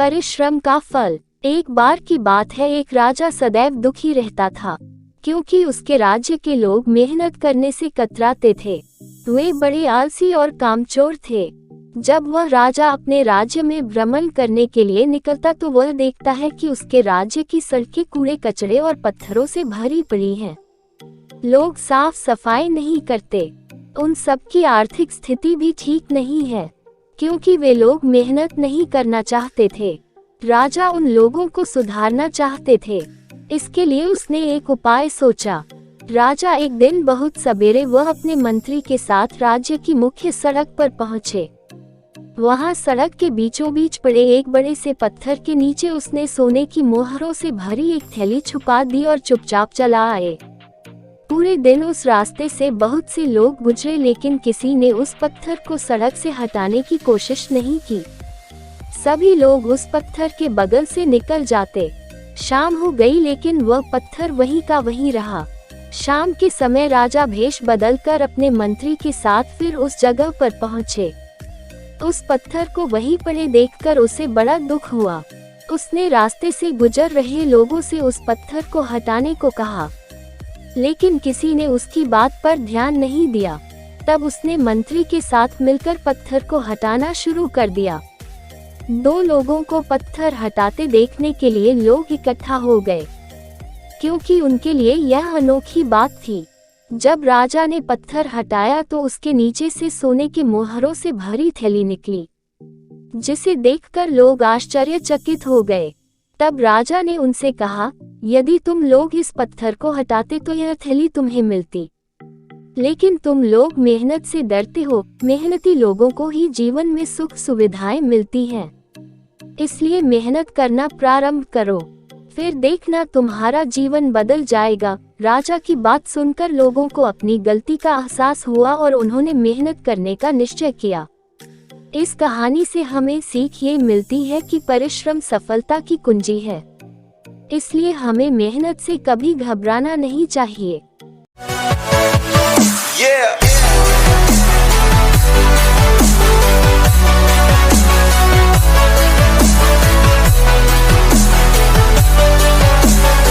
परिश्रम का फल। एक बार की बात है, एक राजा सदैव दुखी रहता था क्योंकि उसके राज्य के लोग मेहनत करने से कतराते थे। वे बड़े आलसी और कामचोर थे। जब वह राजा अपने राज्य में भ्रमण करने के लिए निकलता तो वह देखता है कि उसके राज्य की सड़कें कूड़े कचरे और पत्थरों से भरी पड़ी हैं। लोग साफ सफाई नहीं करते। उन सबकी आर्थिक स्थिति भी ठीक नहीं है क्योंकि वे लोग मेहनत नहीं करना चाहते थे। राजा उन लोगों को सुधारना चाहते थे। इसके लिए उसने एक उपाय सोचा। राजा एक दिन बहुत सवेरे वह अपने मंत्री के साथ राज्य की मुख्य सड़क पर पहुंचे। वहां सड़क के बीचों बीच पड़े एक बड़े से पत्थर के नीचे उसने सोने की मोहरों से भरी एक थैली छुपा दी और चुपचाप चला आए। पूरे दिन उस रास्ते से बहुत से लोग गुजरे लेकिन किसी ने उस पत्थर को सड़क से हटाने की कोशिश नहीं की। सभी लोग उस पत्थर के बगल से निकल जाते। शाम हो गई लेकिन वह पत्थर वहीं का वहीं रहा। शाम के समय राजा भेष बदलकर अपने मंत्री के साथ फिर उस जगह पर पहुंचे। उस पत्थर को वहीं पड़े देखकर उसे बड़ा दुख हुआ। उसने रास्ते से गुजर रहे लोगों से उस पत्थर को हटाने को कहा, लेकिन किसी ने उसकी बात पर ध्यान नहीं दिया। तब उसने मंत्री के साथ मिलकर पत्थर को हटाना शुरू कर दिया। 2 लोगों को पत्थर हटाते देखने के लिए लोग इकट्ठा हो गए क्योंकि उनके लिए यह अनोखी बात थी। जब राजा ने पत्थर हटाया तो उसके नीचे से सोने के मोहरों से भरी थैली निकली, जिसे देखकर लोग आश्चर्यचकित हो गए। तब राजा ने उनसे कहा, यदि तुम लोग इस पत्थर को हटाते तो यह थैली तुम्हें मिलती, लेकिन तुम लोग मेहनत से डरते हो। मेहनती लोगों को ही जीवन में सुख सुविधाएं मिलती हैं, इसलिए मेहनत करना प्रारंभ करो, फिर देखना तुम्हारा जीवन बदल जाएगा। राजा की बात सुनकर लोगों को अपनी गलती का एहसास हुआ और उन्होंने मेहनत करने का निश्चय किया। इस कहानी से हमें सीख ये मिलती है कि परिश्रम सफलता की कुंजी है, इसलिए हमें मेहनत से कभी घबराना नहीं चाहिए। Yeah.